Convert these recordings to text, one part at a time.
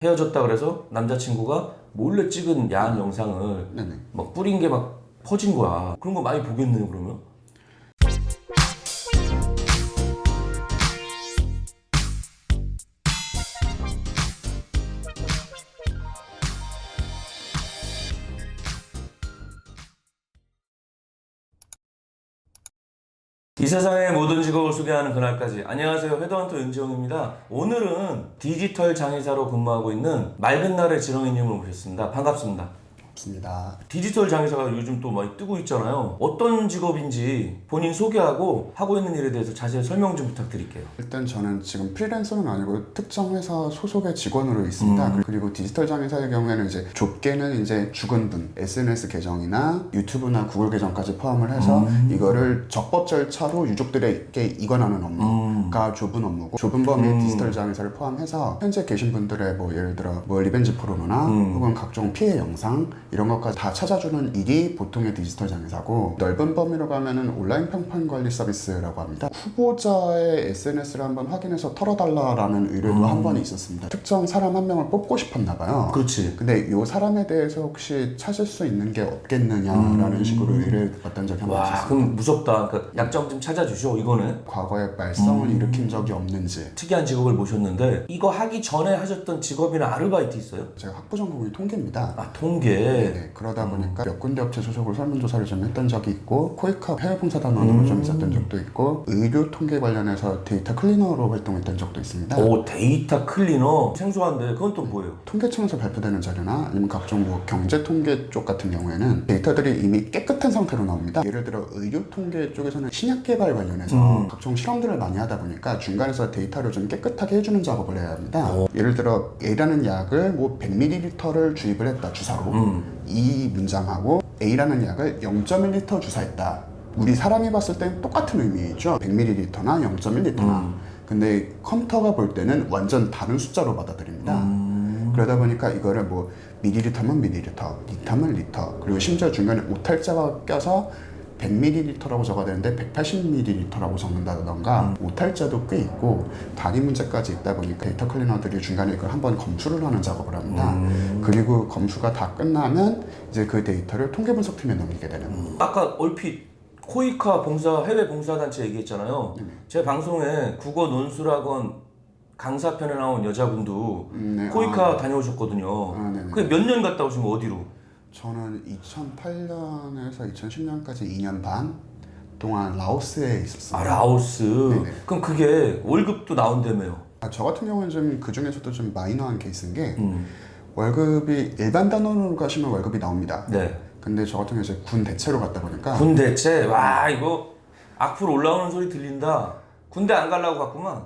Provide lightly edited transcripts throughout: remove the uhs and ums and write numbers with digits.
헤어졌다 그래서 남자친구가 몰래 찍은 야한 영상을 네네. 막 뿌린 게 막 퍼진 거야. 그런 거 많이 보겠네요, 그러면? 이 세상의 모든 직업을 소개하는 그날까지. 안녕하세요, 헤드헌터 윤지영입니다. 오늘은 디지털 장의사로 근무하고 있는 맑은 날의 지렁이님을 모셨습니다. 반갑습니다. 없습니다. 디지털 장의사가 요즘 또 많이 뜨고 있잖아요. 어떤 직업인지 본인 소개하고 하고 있는 일에 대해서 자세히 설명 좀 부탁드릴게요. 일단 저는 지금 프리랜서는 아니고 특정 회사 소속의 직원으로 있습니다. 그리고 디지털 장의사의 경우에는 이제 좁게는 이제 죽은 분, SNS 계정이나 유튜브나 구글 계정까지 포함을 해서 이거를 적법 절차로 유족들에게 이관하는 업무가 좁은 업무고, 좁은 범위의 디지털 장의사를 포함해서 현재 계신 분들의 뭐 예를 들어 뭐 리벤지 포르노나 혹은 각종 피해 영상 이런 것까지 다 찾아주는 일이 보통의 디지털 장의사고, 넓은 범위로 가면은 온라인 평판 관리 서비스라고 합니다. 후보자의 SNS를 한번 확인해서 털어달라라는 의뢰도 한 번이 있었습니다. 특정 사람 한 명을 뽑고 싶었나 봐요. 그렇지. 근데 이 사람에 대해서 혹시 찾을 수 있는 게 없겠느냐라는 식으로 의뢰를 받던 적이 한 번 와, 있었습니다. 그럼 무섭다. 그러니까 약점 좀 찾아주시오, 이거는. 과거에 말썽을 일으킨 적이 없는지. 특이한 직업을 모셨는데 이거 하기 전에 하셨던 직업이나 아르바이트 있어요? 제가 학부 전공이 통계입니다. 아, 통계. 네, 그러다 보니까 몇 군데 업체 소속으로 설문조사를 좀 했던 적이 있고, 코이카 해외봉사단원으로 좀 있었던 적도 있고, 의료 통계 관련해서 데이터 클리너로 활동했던 적도 있습니다. 오, 데이터 클리너. 생소한데 그건 또 뭐예요? 통계청에서 발표되는 자료나 아니면 각종 뭐 경제 통계 쪽 같은 경우에는 데이터들이 이미 깨끗한 상태로 나옵니다. 예를 들어 의료 통계 쪽에서는 신약 개발 관련해서 각종 실험들을 많이 하다 보니까 중간에서 데이터를 좀 깨끗하게 해주는 작업을 해야 합니다. 예를 들어 A라는 약을 뭐 100ml를 주입을 했다, 주사로. 이 문장하고 A라는 약을 0.1L 주사했다. 우리 사람이 봤을 땐 똑같은 의미죠. 100ml나 0.1L나. 근데 컴퓨터가 볼 때는 완전 다른 숫자로 받아들입니다. 그러다 보니까 이거를 뭐 밀리리터면 밀리리터, 리터면 리터, 그리고 심지어 중간에 오탈자가 껴서 100ml라고 적어야 되는데 180ml라고 적는다던가 오탈자도 꽤 있고 단위 문제까지 있다 보니까 데이터 클리너들이 중간에 이걸 한번 검수를 하는 작업을 합니다. 그리고 검수가 다 끝나면 이제 그 데이터를 통계 분석팀에 넘기게 되는. 아까 얼핏 코이카 봉사 해외 봉사단체 얘기했잖아요. 제 방송에 국어 논술학원 강사편에 나온 여자분도 네, 코이카 다녀오셨거든요. 네네. 그게 몇 년 갔다 오신 거 어디로? 저는 2008년에서 2010년까지 2년 반 동안 라오스에 있었습니다. 아, 라오스. 네네. 그럼 그게 월급도 나온다며요? 저 같은 경우는 좀 그 중에서도 좀 마이너한 케이스인 게 월급이 일반 단원으로 가시면 월급이 나옵니다. 네. 근데 저 같은 경우 이제 군 대체로 갔다 보니까 군대 대체? 와, 이거 악플 올라오는 소리 들린다. 군대 안 가려고 갔구만.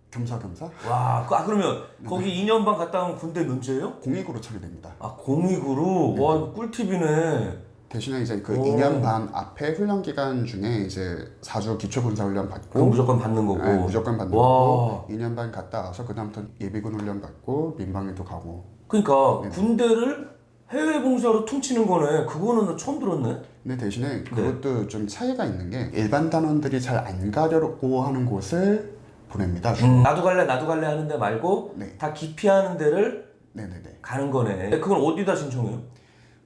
겸사겸사 와, 그러면 거기 2년 반 갔다 오면 군대 면제예요? 공익으로 처리됩니다. 아, 공익으로? 와, 이거 꿀팁이네. 대신에 이제 그 오. 2년 반 앞에 훈련 기간 중에 이제 4주 기초 군사 훈련 받고 그럼 무조건 받는 거고. 네, 무조건 받는 와. 거고 2년 반 갔다 와서 그다음부터 예비군 훈련 받고 민방위도 가고. 그러니까 군대를 해외 봉사로 퉁치는 거네. 그거는 나 처음 들었네. 근데 대신에 그것도 좀 차이가 있는 게 일반 단원들이 잘 안 가려고 하는 곳을 보냅니다. 나도 갈래 하는 데 말고 네. 다 기피하는 데를 네네네. 가는 거네. 그건 어디다 신청해요?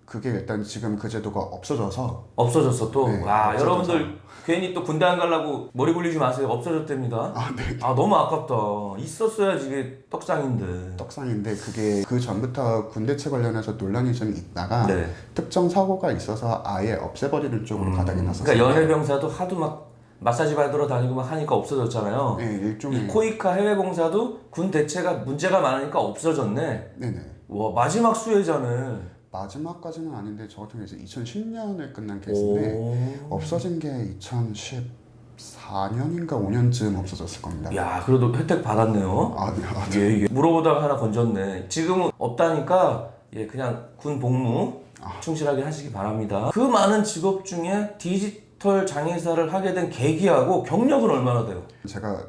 그게 일단 지금 그 제도가 없어져서. 없어졌어 또. 네, 와, 없어져서. 여러분들 괜히 또 군대 안 가려고 머리 굴리지 마세요. 없어졌답니다. 아, 네. 아, 너무 아깝다. 있었어야지 이게 떡상인데. 떡상인데 그게 그 전부터 군대체 관련해서 논란이 좀 있다가 네. 특정 사고가 있어서 아예 없애버리는 쪽으로 가닥이 났었어요. 그러니까 연회병사도 하도 막 마사지 받으러 다니고 막 하니까 없어졌잖아요. 네, 일종의. 이 코이카 해외봉사도 군 대체가 문제가 많으니까 없어졌네. 네네. 와, 마지막 수혜자네. 마지막까지는 아닌데 저 같은 경우 이제 2010년에 끝난 케이스인데 없어진 게 2014년인가 5년쯤 없어졌을 겁니다. 야, 그래도 혜택 받았네요. 아, 네. 아, 네. 예, 예. 물어보다가 하나 건졌네. 지금은 없다니까 예, 그냥 군 복무 충실하게 하시기 바랍니다. 그 많은 직업 중에 디지털 장의사를 하게 된 계기하고 경력은 얼마나 돼요? 제가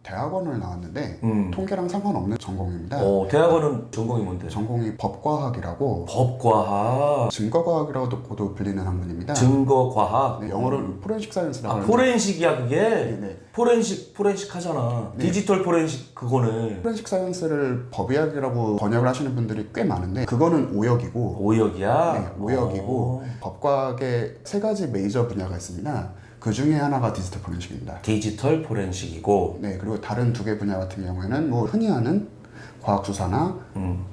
대학원을 나왔는데 음. 통계랑 상관없는 전공입니다. 대학원은 전공이 뭔데? 전공이 법과학이라고 법과학, 증거과학이라고도 불리는 학문입니다. 증거과학. 네, 영어로는 포렌식 사이언스라고 하는데 포렌식이야 그게? 네. 포렌식 하잖아. 네. 디지털 포렌식 그거는. 포렌식 사이언스를 법의학이라고 번역을 하시는 분들이 꽤 많은데 그거는 오역이고 오역이야? 네, 오역이고 법과학에 세 가지 메이저 분야가 있습니다. 그 중에 하나가 디지털 포렌식입니다. 디지털 포렌식이고. 네, 그리고 다른 두 개 분야 같은 경우에는 뭐 흔히 하는 과학수사나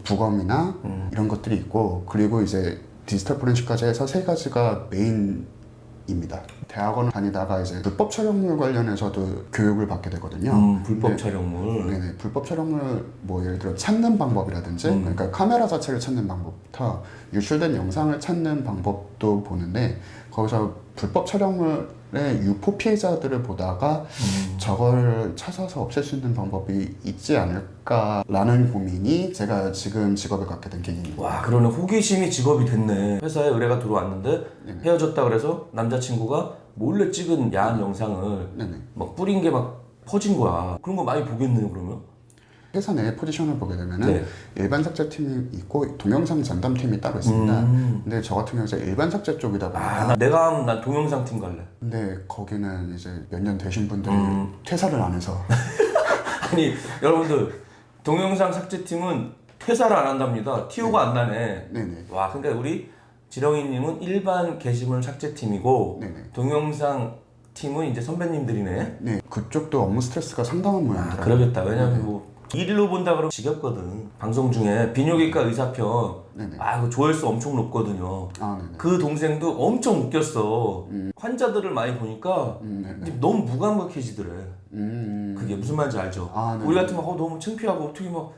부검이나 이런 것들이 있고, 그리고 이제 디지털 포렌식까지 해서 세 가지가 메인입니다. 대학원 다니다가 이제 불법 촬영물 관련해서도 교육을 받게 되거든요. 불법 네. 촬영물. 네네, 불법 촬영물 뭐 예를 들어 찾는 방법이라든지 그러니까 카메라 자체를 찾는 방법부터 유출된 영상을 찾는 방법도 보는데, 거기서 불법 촬영물의 유포 피해자들을 보다가 저걸 찾아서 없앨 수 있는 방법이 있지 않을까라는 고민이 제가 지금 직업을 갖게 된 계기입니다. 와, 그러네. 호기심이 직업이 됐네. 회사에 의뢰가 들어왔는데 헤어졌다 그래서 남자친구가 몰래 찍은 야한 영상을 네네. 막 뿌린 게 막 퍼진 거야. 그런 거 많이 보겠네요, 그러면? 회사 내 포지션을 보게 되면은 네. 일반 삭제팀이 있고 동영상 전담팀이 따로 있습니다. 근데 저 같은 경우는 이제 일반 삭제 쪽이다 보니까 내가 하면 난 동영상 팀 갈래. 근데 거기는 이제 몇 년 되신 분들이 퇴사를 안 해서 아니, 여러분들 동영상 삭제팀은 퇴사를 안 한답니다. TO가 안 나네. 네네. 와, 그러니까 우리 지렁이님은 일반 게시물 삭제팀이고 네네. 동영상 팀은 이제 선배님들이네. 네, 그쪽도 업무 스트레스가 상당한 모양이더라고요. 그러겠다. 왜냐면 뭐 일로 본다 그러면 지겹거든. 방송 중에 비뇨기과 의사편 네네. 그 조회수 엄청 높거든요. 아, 네네. 그 동생도 엄청 웃겼어. 환자들을 많이 보니까 네네. 너무 무감각해지더래. 그게 무슨 말인지 알죠? 아, 네네. 우리 같으면 너무 창피하고 어떻게 막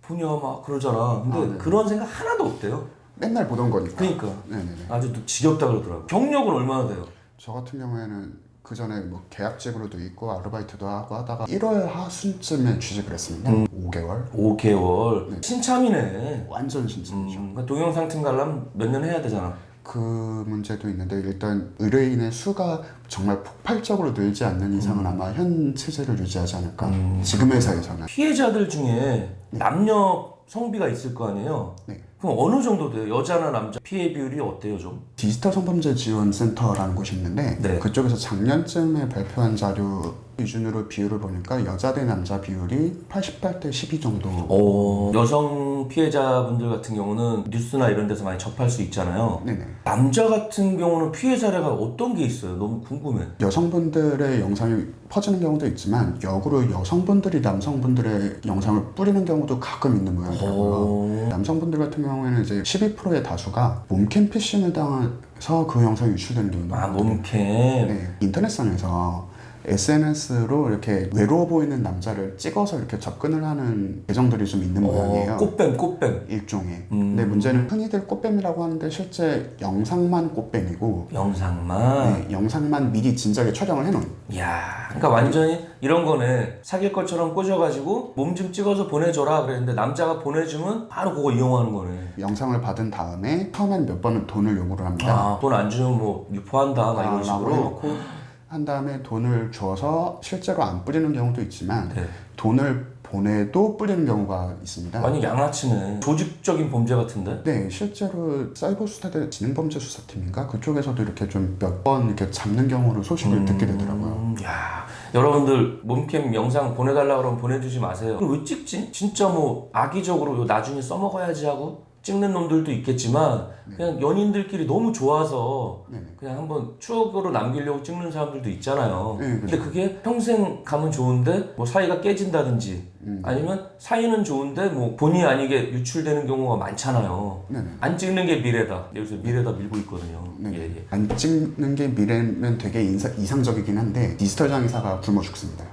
보냐 막 그러잖아. 근데 네네. 그런 생각 하나도 없대요. 맨날 보던 거니까. 그러니까 네네네. 아주 지겹다 그러더라고. 경력은 얼마나 돼요? 저 같은 경우에는 그 전에 뭐 계약직으로도 있고 아르바이트도 하고 하다가 1월 하순쯤에 취직을 했습니다. 5개월. 5개월. 신참이네. 완전 신청이죠. 그러니까 동영상 팀 가려면 몇 년 해야 되잖아. 그 문제도 있는데 일단 의뢰인의 수가 정말 폭발적으로 늘지 않는 이상은 아마 현 체제를 유지하지 않을까. 지금 회사에서는. 피해자들 중에 남녀 성비가 있을 거 아니에요? 네. 그럼 어느 정도 돼요? 여자나 남자 피해 비율이 어때요 좀? 디지털 성범죄 지원센터라는 곳이 있는데 네. 그쪽에서 작년쯤에 발표한 자료 기준으로 비율을 보니까 여자 대 남자 비율이 88대 12 정도. 여성 피해자분들 같은 경우는 뉴스나 이런 데서 많이 접할 수 있잖아요. 네네. 남자 같은 경우는 피해 사례가 어떤 게 있어요? 너무 궁금해. 여성분들의 영상이 퍼지는 경우도 있지만 역으로 여성분들이 남성분들의 영상을 뿌리는 경우도 가끔 있는 모양이더라고요. 남성분들 같은 경우에는 이제 12%의 다수가 몸캠 피싱을 당해서 그 영상이 유출되는 경우도 많거든요. 몸캠. 네, 인터넷상에서 SNS로 이렇게 외로워 보이는 남자를 찍어서 이렇게 접근을 하는 계정들이 좀 있는 모양이에요. 꽃뱀. 일종의. 근데 문제는 흔히들 꽃뱀이라고 하는데 실제 영상만 꽃뱀이고 영상만. 네, 영상만 미리 진작에 촬영을 해놓은. 이야, 그러니까 완전히 이런 거네. 사귈 것처럼 꽂아가지고 몸 좀 찍어서 보내줘라 그랬는데 남자가 보내주면 바로 그거 이용하는 거네. 영상을 받은 다음에 처음엔 몇 번은 돈을 요구를 합니다. 돈 안 주면 뭐 유포한다 막 이런 라고 식으로. 해놓고 한 다음에 돈을 줘서 실제로 안 뿌리는 경우도 있지만 네. 돈을 보내도 뿌리는 경우가 있습니다. 완전 양아치네. 조직적인 범죄 같은데? 네, 실제로 사이버 수사대 진흥범죄 수사팀인가 그쪽에서도 이렇게 좀 몇 번 이렇게 잡는 경우로 소식을 듣게 되더라고요. 야, 여러분들 몸캠 영상 보내달라 그러면 보내주지 마세요. 그럼 왜 찍지? 진짜 뭐 악의적으로 이거 나중에 써먹어야지 하고 찍는 놈들도 있겠지만 그냥 연인들끼리 너무 좋아서 그냥 한번 추억으로 남기려고 찍는 사람들도 있잖아요. 네, 근데 그게 평생 가면 좋은데 뭐 사이가 깨진다든지 아니면 사이는 좋은데 뭐 본의 아니게 유출되는 경우가 많잖아요. 안 찍는 게 미래다. 여기서 미래다 밀고 있거든요. 예. 안 찍는 게 미래면 되게 이상적이긴 한데 디지털 장의사가 굶어 죽습니다.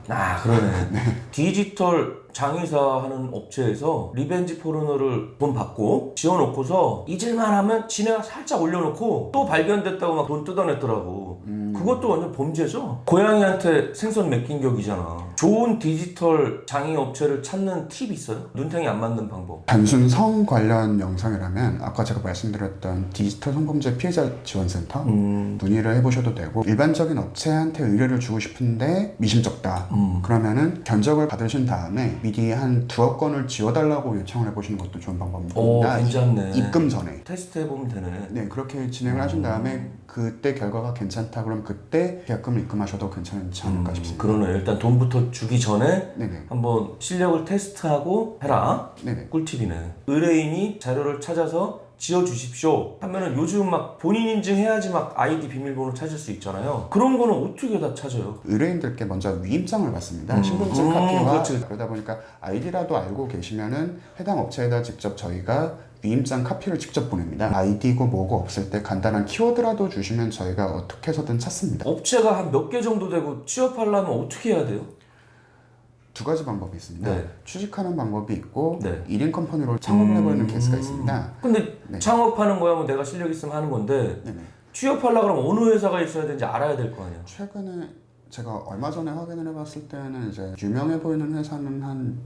그러네. 디지털 장의사 하는 업체에서 리벤지 포르노를 돈 받고 지어놓고서 잊을만 하면 지네가 살짝 올려놓고 또 발견됐다고 막 돈 뜯어냈더라고. 그것도 완전 범죄죠? 고양이한테 생선 맡긴 격이잖아. 좋은 디지털 장애 업체를 찾는 팁이 있어요? 눈탱이 안 맞는 방법. 단순 성 관련 영상이라면 아까 제가 말씀드렸던 디지털 성범죄 피해자 지원센터 문의를 해보셔도 되고, 일반적인 업체한테 의뢰를 주고 싶은데 미심쩍다 그러면은 견적을 받으신 다음에 미리 한 두어 건을 지워달라고 요청을 해보시는 것도 좋은 방법입니다. 오, 괜찮네. 입금 전에. 테스트 해보면 되네. 네, 그렇게 진행을 하신 다음에 그때 결과가 괜찮다 그럼 그때 계약금을 입금하셔도 괜찮지 않을까 싶습니다. 그러네. 일단 돈부터 주기 전에 네네. 한번 실력을 테스트하고 해라. 네네. 꿀팁이네. 의뢰인이 자료를 찾아서 지어주십시오 하면은 요즘 막 본인 인증해야지 막 아이디 비밀번호 찾을 수 있잖아요. 그런 거는 어떻게 다 찾아요? 의뢰인들께 먼저 위임장을 받습니다. 신분증 카피와. 그렇지. 그러다 보니까 아이디라도 알고 계시면은 해당 업체에다 직접 저희가 위임장 카피를 직접 보냅니다. 아이디고 뭐고 없을 때 간단한 키워드라도 주시면 저희가 어떻게 해서든 찾습니다. 업체가 한 몇 개 정도 되고 취업하려면 어떻게 해야 돼요? 두 가지 방법이 있습니다. 네. 취직하는 방법이 있고 네. 1인 컴퍼니로 창업을 해버리는 케이스가 있습니다. 근데 네. 창업하는 거야 뭐 내가 실력 있으면 하는 건데 네네. 취업하려고 그러면 어느 회사가 있어야 되는지 알아야 될 거 아니야. 최근에 제가 얼마 전에 확인을 해봤을 때는 이제 유명해 보이는 회사는 한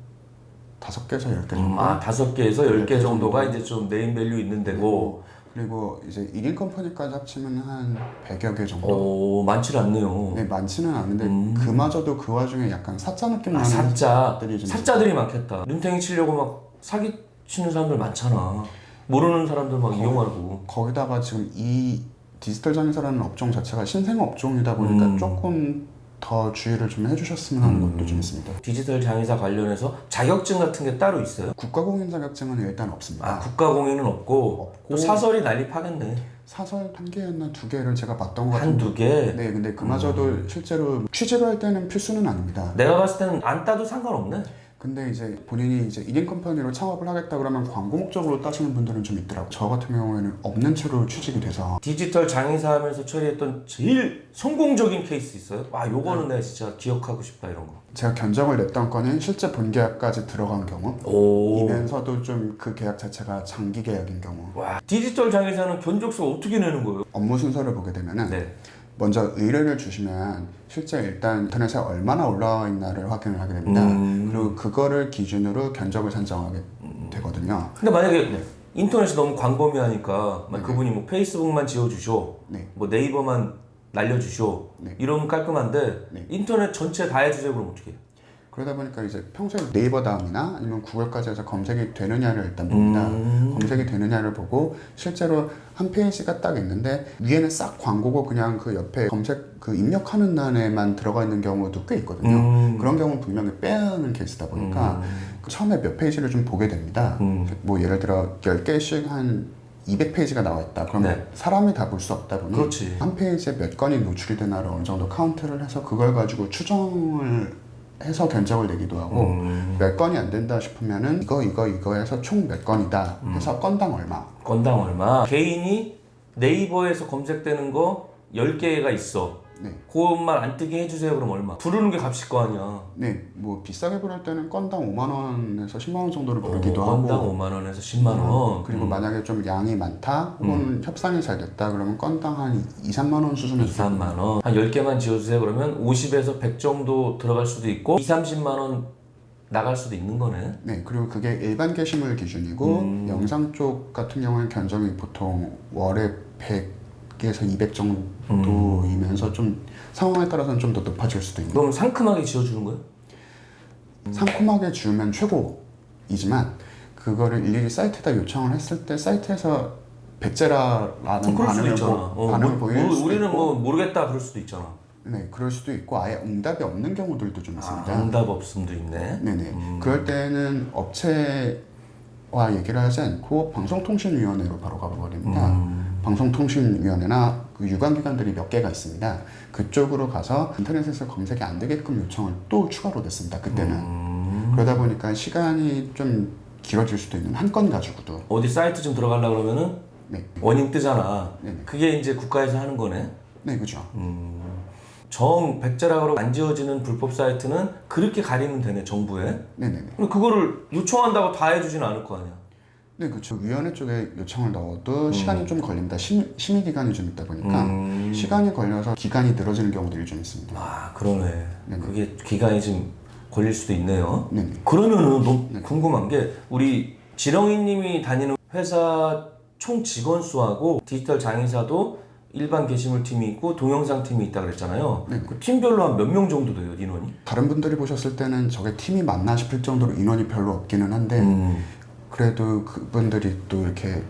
5개에서 10개 정도. 5개에서 10개 정도가 이제 좀 네임밸류 있는 데고. 그리고 이제 1인 컴퍼니까지 합치면 한 100여 개 정도. 오, 많지 않네요. 네, 많지는 않은데 그마저도 그 와중에 약간 사짜 느낌 나는 사짜. 것들이 좀 사짜들이 많겠다. 눈탱이 치려고 막 사기 치는 사람들 많잖아. 모르는 사람들 막 이용하고. 거기다가 지금 이 디지털 장애사라는 업종 자체가 신생 업종이다 보니까 조금 더 주의를 좀 해주셨으면 하는 것도 좀 있습니다. 디지털 장애사 관련해서 자격증 같은 게 따로 있어요? 국가공인 자격증은 일단 없습니다. 국가공인은 없고 또 사설이 난립하겠네. 사설 1개였나 2개를 제가 봤던 것 같은데. 한두 개? 네, 근데 그마저도 실제로 취직을 할 때는 필수는 아닙니다. 내가 봤을 때는 안 따도 상관없네. 근데 이제 본인이 이제 1인 컴퍼니로 창업을 하겠다 그러면 광고 목적으로 따시는 분들은 좀 있더라고요. 저 같은 경우에는 없는 채로 취직이 돼서. 디지털 장애사 하면서 처리했던 제일 성공적인 케이스 있어요? 와, 요거는 내가 진짜 기억하고 싶다 이런 거. 제가 견적을 냈던 건은 실제 본계약까지 들어간 경우, 이면서도 좀 그 계약 자체가 장기 계약인 경우. 와, 디지털 장애사는 견적서 어떻게 내는 거예요? 업무 순서를 보게 되면은 네. 먼저 의뢰를 주시면 실제 일단 인터넷에 얼마나 올라와 있나를 확인을 하게 됩니다. 그리고 그거를 기준으로 견적을 산정하게 되거든요. 근데 만약에 인터넷이 너무 광범위하니까 그분이 뭐 페이스북만 지어주쇼, 네. 뭐 네이버만 날려주쇼, 네. 이러면 깔끔한데 네. 인터넷 전체 다 해주세요 그럼 어떻게 해요? 그러다 보니까 이제 평소에 네이버 다음이나 아니면 구글까지 해서 검색이 되느냐를 일단 봅니다. 검색이 되느냐를 보고 실제로 한 페이지가 딱 있는데 위에는 싹 광고고 그냥 그 옆에 검색 그 입력하는欄에만 들어가 있는 경우도 꽤 있거든요. 그런 경우는 분명히 빼야 하는 케이스다 보니까 처음에 몇 페이지를 좀 보게 됩니다. 뭐 예를 들어 10개씩 한 200페이지가 나와 있다. 그러면 네. 사람이 다 볼 수 없다 보니 그렇지. 한 페이지에 몇 건이 노출이 되나를 어느 정도 카운트를 해서 그걸 가지고 추정을 해서 견적을 내기도 하고 몇 건이 안 된다 싶으면은 이거 해서 총 몇 건이다 해서 건당 얼마. 건당 얼마? 개인이 네이버에서 검색되는 거 10개가 있어. 네. 그것만 안 뜨게 해주세요 그럼 얼마? 부르는 게 값일 거 아니야. 네, 뭐 비싸게 부를 때는 건당 5만 원에서 10만 원 정도를 부르기도 하고. 건당 5만 원에서 10만 원. 그리고 만약에 좀 양이 많다 혹은 협상이 잘 됐다 그러면 건당 한 2, 3만 원 수준에서 2, 3만 원. 한 10개만 지어주세요 그러면 50에서 100 정도 들어갈 수도 있고 2, 30만 원 나갈 수도 있는 거네. 네, 그리고 그게 일반 게시물 기준이고 영상 쪽 같은 경우는 견적이 보통 월에 100에서 200 정도이면서 좀 상황에 따라서는 좀 더 높아질 수도 있는. 그럼 상큼하게 지어주는 거예요? 상큼하게 지으면 최고이지만 그거를 일일이 사이트에다 요청을 했을 때 사이트에서 백제라라는 그럴 수도 반응을, 있잖아. 반응을 보일 수도 우리는 있고, 뭐 모르겠다 그럴 수도 있잖아. 네, 그럴 수도 있고 아예 응답이 없는 경우들도 좀 있습니다. 응답 없음도 있네. 네네. 그럴 때는 업체와 얘기를 하지 않고 방송통신위원회로 바로 가버립니다. 방송통신위원회나 그 유관기관들이 몇 개가 있습니다. 그쪽으로 가서 인터넷에서 검색이 안 되게끔 요청을 또 추가로 냈습니다. 그때는. 그러다 보니까 시간이 좀 길어질 수도 있는 한 건 가지고도. 어디 사이트 좀 들어가려고 그러면은 네. 워닝 뜨잖아. 네네. 그게 이제 국가에서 하는 거네. 네, 그죠. 정 백제락으로 안 지어지는 불법 사이트는 그렇게 가리면 되네 정부에. 네네네. 근데 그거를 요청한다고 다 해주진 않을 거 아니야. 네, 그렇죠. 위원회 쪽에 요청을 넣어도 시간이 좀 걸립니다. 심의 기간이 좀 있다 보니까 시간이 걸려서 기간이 늘어지는 경우들이 좀 있습니다. 아 그러네. 네네. 그게 기간이 좀 걸릴 수도 있네요. 네네. 그러면은 너무 궁금한 게 우리 지렁이님이 다니는 회사 총 직원 수하고 디지털 장의사도 일반 게시물 팀이 있고 동영상 팀이 있다 그랬잖아요. 그 팀별로 한 몇 명 정도 돼요, 인원이? 다른 분들이 보셨을 때는 저게 팀이 맞나 싶을 정도로 인원이 별로 없기는 한데 그래도 그분들이 또 이렇게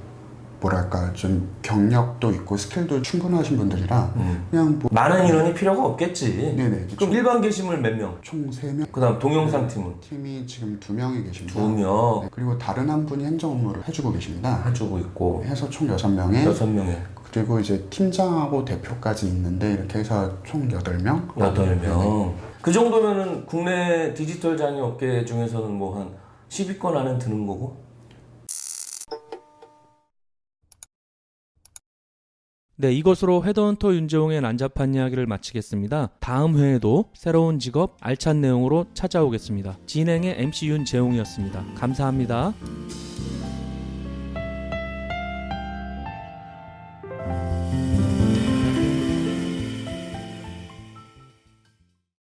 뭐랄까 좀 경력도 있고 스킬도 충분하신 분들이라 그냥 뭐 많은 인원이 필요가 없겠지. 네네. 그럼 일반 게시물 몇 명? 총 3명. 그다음 동영상 팀은 팀이 지금 2명이 계십니다. 2명 네, 그리고 다른 한 분이 행정 업무를 해주고 계십니다. 해주고 있고 해서 총 6명에 6명에 그리고 이제 팀장하고 대표까지 있는데 이렇게 해서 총 8명? 8명. 그 정도면은 국내 디지털 장애 업계 중에서는 뭐 한 10위권 안에 드는 거고. 네, 이것으로 헤드헌터 윤재홍의 난잡한 이야기를 마치겠습니다. 다음 회에도 새로운 직업 알찬 내용으로 찾아오겠습니다. 진행의 MC 윤재홍이었습니다. 감사합니다.